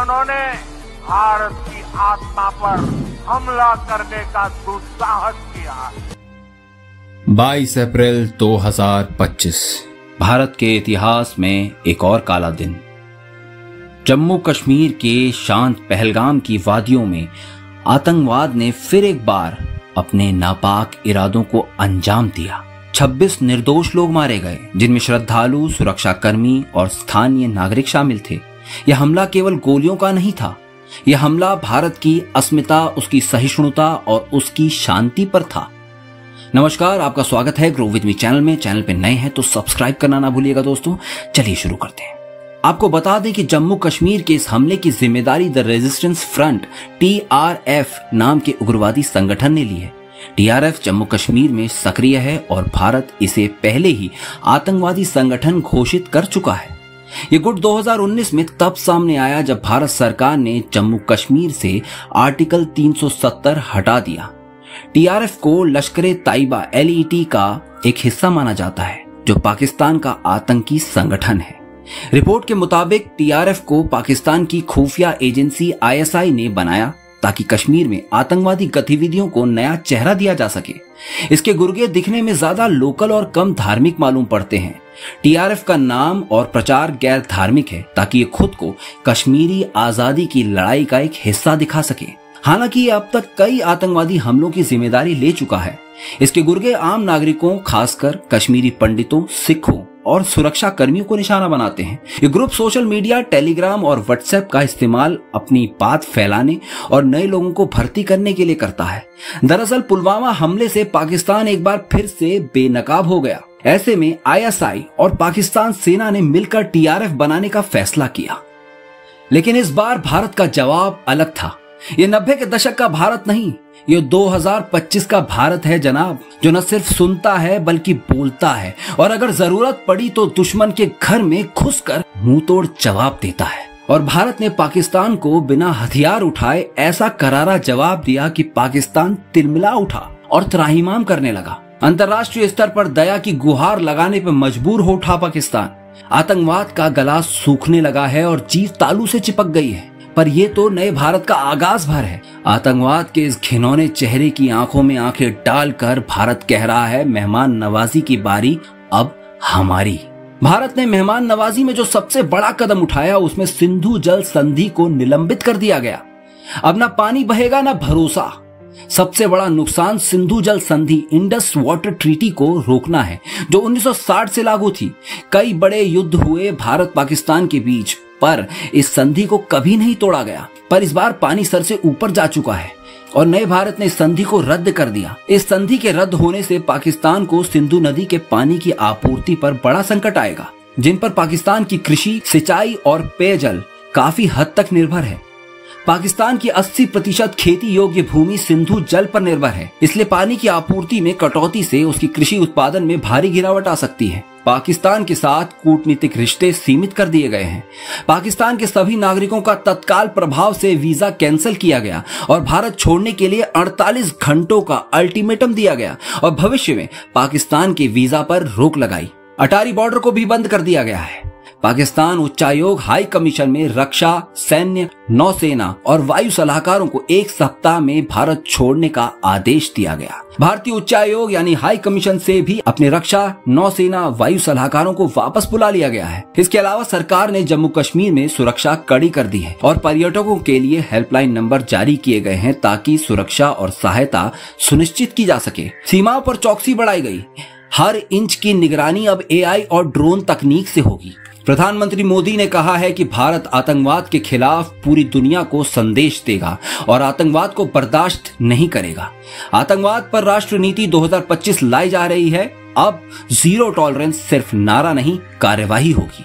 दुश्मनों ने भारत की आत्मा पर हमला करने का दुस्साहस किया। 22 अप्रैल 2025 भारत के इतिहास में एक और काला दिन। जम्मू कश्मीर के शांत पहलगाम की वादियों में आतंकवाद ने फिर एक बार अपने नापाक इरादों को अंजाम दिया। 26 निर्दोष लोग मारे गए, जिनमें श्रद्धालु, सुरक्षाकर्मी और स्थानीय नागरिक शामिल थे। यह हमला केवल गोलियों का नहीं था, यह हमला भारत की अस्मिता, उसकी सहिष्णुता और उसकी शांति पर था। नमस्कार, आपका स्वागत है ग्रो विद मी चैनल में। चैनल पे नए हैं तो सब्सक्राइब करना ना भूलिएगा दोस्तों। चलिए शुरू करते हैं। आपको बता दें कि जम्मू कश्मीर के इस हमले की जिम्मेदारी द रेजिस्टेंस फ्रंट TRF नाम के उग्रवादी संगठन ने ली है। TRF जम्मू कश्मीर में सक्रिय है और भारत इसे पहले ही आतंकवादी संगठन घोषित कर चुका है। ये गुट 2019 में तब सामने आया जब भारत सरकार ने जम्मू कश्मीर से आर्टिकल 370 हटा दिया। TRF को लश्कर-ए-तैयबा LET का एक हिस्सा माना जाता है, जो पाकिस्तान का आतंकी संगठन है। रिपोर्ट के मुताबिक TRF को पाकिस्तान की खुफिया एजेंसी ISI ने बनाया ताकि कश्मीर में आतंकवादी गतिविधियों को नया चेहरा दिया जा सके। इसके गुर्गे दिखने में ज्यादा लोकल और कम धार्मिक मालूम पड़ते हैं। TRF का नाम और प्रचार गैर धार्मिक है ताकि ये खुद को कश्मीरी आजादी की लड़ाई का एक हिस्सा दिखा सके। हालांकि ये अब तक कई आतंकवादी हमलों की जिम्मेदारी ले चुका है। इसके गुर्गे आम नागरिकों, खासकर कश्मीरी पंडितों, सिखों और सुरक्षा कर्मियों को निशाना बनाते हैं। ये ग्रुप सोशल मीडिया, टेलीग्राम और व्हाट्सएप का इस्तेमाल अपनी बात फैलाने और नए लोगों को भर्ती करने के लिए करता है। दरअसल पुलवामा हमले से पाकिस्तान एक बार फिर से बेनकाब हो गया। ऐसे में ISI और पाकिस्तान सेना ने मिलकर TRF बनाने का फैसला किया। लेकिन इस बार भारत का जवाब अलग था। ये 90 के दशक का भारत नहीं, ये 2025 का भारत है जनाब, जो न सिर्फ सुनता है बल्कि बोलता है, और अगर जरूरत पड़ी तो दुश्मन के घर में घुसकर मुंह तोड़ जवाब देता है। और भारत ने पाकिस्तान को बिना हथियार उठाए ऐसा करारा जवाब दिया कि पाकिस्तान तिलमिला उठा और त्राहिमाम करने लगा। अंतर्राष्ट्रीय स्तर पर दया की गुहार लगाने पर मजबूर हो उठा पाकिस्तान। आतंकवाद का गला सूखने लगा है और जीभ तालू से चिपक गई है। पर ये तो नए भारत का आगाज भर है। आतंकवाद के इस घिनौने चेहरे की आंखों में आंखें डालकर भारत कह रहा है, मेहमान नवाजी की बारी अब हमारी। भारत ने मेहमान नवाजी में जो सबसे बड़ा कदम उठाया, उसमें सिंधु जल संधि को निलंबित कर दिया गया। अब ना पानी बहेगा ना भरोसा। सबसे बड़ा नुकसान सिंधु जल संधि, इंडस वाटर ट्रीटी को रोकना है, जो 1960 से लागू थी। कई बड़े युद्ध हुए भारत पाकिस्तान के बीच, पर इस संधि को कभी नहीं तोड़ा गया। पर इस बार पानी सर से ऊपर जा चुका है और नए भारत ने इस संधि को रद्द कर दिया। इस संधि के रद्द होने से पाकिस्तान को सिंधु नदी के पानी की आपूर्ति पर बड़ा संकट आएगा, जिन पर पाकिस्तान की कृषि, सिंचाई और पेयजल काफी हद तक निर्भर है। पाकिस्तान की 80% खेती योग्य भूमि सिंधु जल पर निर्भर है, इसलिए पानी की आपूर्ति में कटौती से उसकी कृषि उत्पादन में भारी गिरावट आ सकती है। पाकिस्तान के साथ कूटनीतिक रिश्ते सीमित कर दिए गए हैं। पाकिस्तान के सभी नागरिकों का तत्काल प्रभाव से वीजा कैंसिल किया गया और भारत छोड़ने के लिए 48 घंटों का अल्टीमेटम दिया गया और भविष्य में पाकिस्तान के वीजा पर रोक लगाई। अटारी बॉर्डर को भी बंद कर दिया गया है। पाकिस्तान उच्चायोग हाई कमीशन में रक्षा, सैन्य, नौसेना और वायु सलाहकारों को एक सप्ताह में भारत छोड़ने का आदेश दिया गया। भारतीय उच्चायोग यानी हाई कमीशन से भी अपने रक्षा, नौसेना, वायु सलाहकारों को वापस बुला लिया गया है। इसके अलावा सरकार ने जम्मू कश्मीर में सुरक्षा कड़ी कर दी है और पर्यटकों के लिए हेल्पलाइन नंबर जारी किए गए हैं ताकि सुरक्षा और सहायता सुनिश्चित की जा सके। सीमाओं पर चौकसी बढ़ाई गई। हर इंच की निगरानी अब AI और ड्रोन तकनीक से होगी। प्रधानमंत्री मोदी ने कहा है कि भारत आतंकवाद के खिलाफ पूरी दुनिया को संदेश देगा और आतंकवाद को बर्दाश्त नहीं करेगा। आतंकवाद पर राष्ट्र नीति 2025 लाई जा रही है। अब जीरो टॉलरेंस सिर्फ नारा नहीं, कार्यवाही होगी।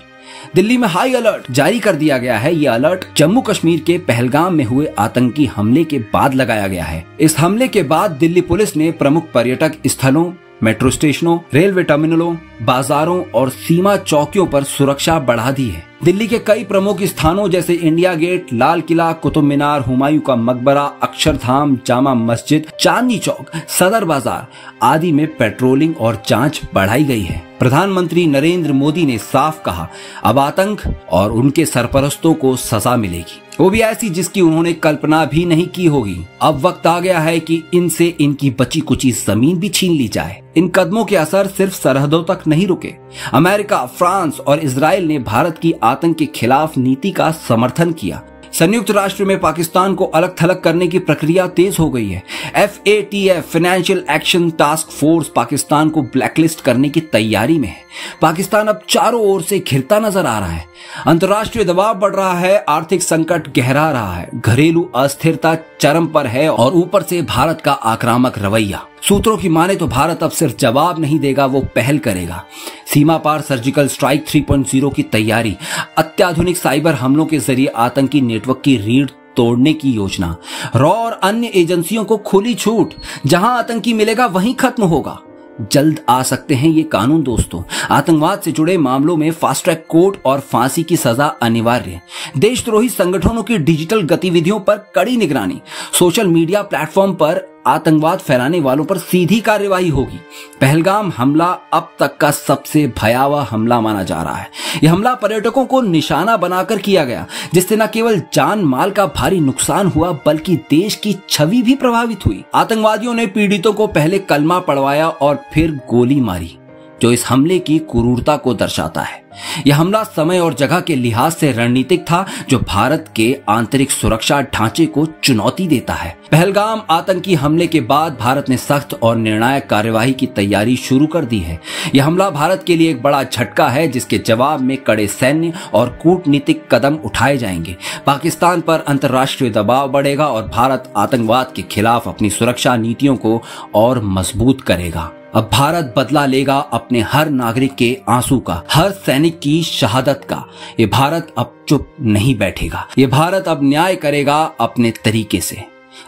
दिल्ली में हाई अलर्ट जारी कर दिया गया है। यह अलर्ट जम्मू कश्मीर के पहलगाम में हुए आतंकी हमले के बाद लगाया गया है। इस हमले के बाद दिल्ली पुलिस ने प्रमुख पर्यटक स्थलों, मेट्रो स्टेशनों, रेलवे टर्मिनलों, बाजारों और सीमा चौकियों पर सुरक्षा बढ़ा दी है। दिल्ली के कई प्रमुख स्थानों जैसे इंडिया गेट, लाल किला, कुतुब मीनार, हुमायूं का मकबरा, अक्षरधाम, जामा मस्जिद, चांदनी चौक, सदर बाजार आदि में पेट्रोलिंग और जांच बढ़ाई गई है। प्रधानमंत्री नरेंद्र मोदी ने साफ कहा, अब आतंक और उनके सरपरस्तों को सजा मिलेगी, वो भी ऐसी जिसकी उन्होंने कल्पना भी नहीं की होगी। अब वक्त आ गया है कि इनसे इनकी बची कुची जमीन भी छीन ली जाए। इन कदमों के असर सिर्फ सरहदों तक नहीं रुके। अमेरिका, फ्रांस और इजराइल ने भारत की आतंक के खिलाफ नीति का समर्थन किया। संयुक्त राष्ट्र में पाकिस्तान को अलग थलग करने की प्रक्रिया तेज हो गई है। FATF financial action task force Pakistan को ब्लैकलिस्ट करने की तैयारी में है। पाकिस्तान अब चारों ओर से घिरता नजर आ रहा है। अंतर्राष्ट्रीय दबाव बढ़ रहा है, आर्थिक संकट गहरा रहा है, घरेलू अस्थिरता चरम पर है और ऊपर से भारत का आक्रामक रवैया। सूत्रों की माने तो भारत अब सिर्फ जवाब नहीं देगा, वो पहल करेगा। सीमा पार सर्जिकल स्ट्राइक 3.0 की तैयारी, अत्याधुनिक साइबर हमलों के जरिए आतंकी नेटवर्क की रीढ़ तोड़ने की योजना, रॉ और अन्य एजेंसियों को खुली छूट, जहां आतंकी मिलेगा वहीं खत्म होगा। जल्द आ सकते हैं ये कानून दोस्तों। आतंकवाद से जुड़े मामलों में फास्ट ट्रैक कोर्ट और फांसी की सजा अनिवार्य। देशद्रोही संगठनों की डिजिटल गतिविधियों पर कड़ी निगरानी। सोशल मीडिया प्लेटफॉर्म पर आतंकवाद फैलाने वालों पर सीधी कार्यवाही होगी। पहलगाम हमला अब तक का सबसे भयावह हमला माना जा रहा है। यह हमला पर्यटकों को निशाना बनाकर किया गया, जिससे न केवल जान माल का भारी नुकसान हुआ बल्कि देश की छवि भी प्रभावित हुई। आतंकवादियों ने पीड़ितों को पहले कलमा पढ़वाया और फिर गोली मारी, जो इस हमले की क्रूरता को दर्शाता है। यह हमला समय और जगह के लिहाज से रणनीतिक था, जो भारत के आंतरिक सुरक्षा ढांचे को चुनौती देता है। पहलगाम आतंकी हमले के बाद भारत ने सख्त और निर्णायक कार्यवाही की तैयारी शुरू कर दी है। यह हमला भारत के लिए एक बड़ा झटका है, जिसके जवाब में कड़े सैन्य और कूटनीतिक कदम उठाए जाएंगे। पाकिस्तान पर अंतर्राष्ट्रीय दबाव बढ़ेगा और भारत आतंकवाद के खिलाफ अपनी सुरक्षा नीतियों को और मजबूत करेगा। अब भारत बदला लेगा अपने हर नागरिक के आंसू का, हर सैनिक की शहादत का। ये भारत अब चुप नहीं बैठेगा। ये भारत अब न्याय करेगा अपने तरीके से।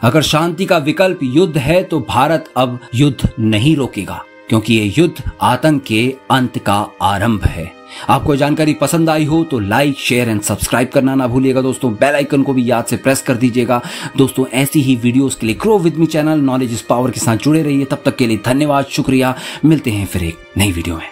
अगर शांति का विकल्प युद्ध है तो भारत अब युद्ध नहीं रोकेगा, क्योंकि ये युद्ध आतंक के अंत का आरंभ है। आपको जानकारी पसंद आई हो तो लाइक, शेयर एंड सब्सक्राइब करना ना भूलिएगा दोस्तों। बेल आइकन को भी याद से प्रेस कर दीजिएगा दोस्तों। ऐसी ही वीडियोस के लिए grow with me channel knowledge is power के साथ जुड़े रहिए। तब तक के लिए धन्यवाद, शुक्रिया। मिलते हैं फिर एक नई वीडियो में।